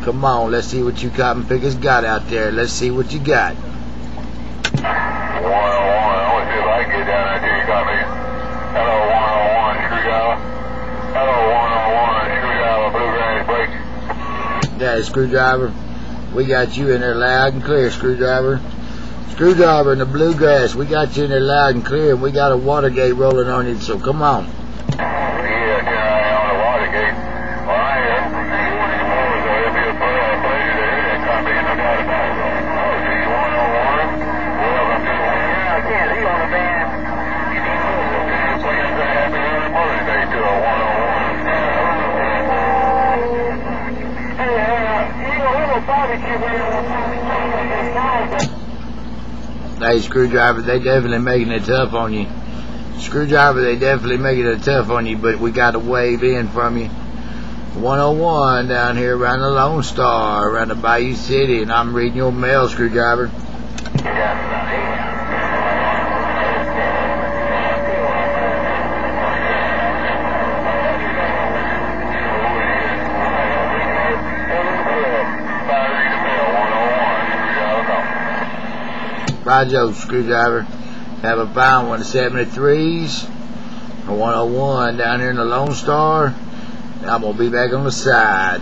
Come on, let's see what you cotton pickers got out there. Let's see what you got. 101. I want to see if I can get down there to you cotton pickers. Hello, 101, screwdriver. Hello, 101, screwdriver, bluegrass break. That is Screwdriver. We got you in there loud and clear, Screwdriver. Screwdriver in the bluegrass. We got you in there loud and clear, and we got a Watergate rolling on you, so come on. Hey, Screwdriver, they definitely making it tough on you. Screwdriver, they definitely making it tough on you, but we got a wave in from you. 101 down here around the Lone Star, around the Bayou City, and I'm reading your mail, Screwdriver. Roger, Screwdriver. Have a found one of the 73s, a 101 down here in the Lone Star. I'm gonna be back on the side.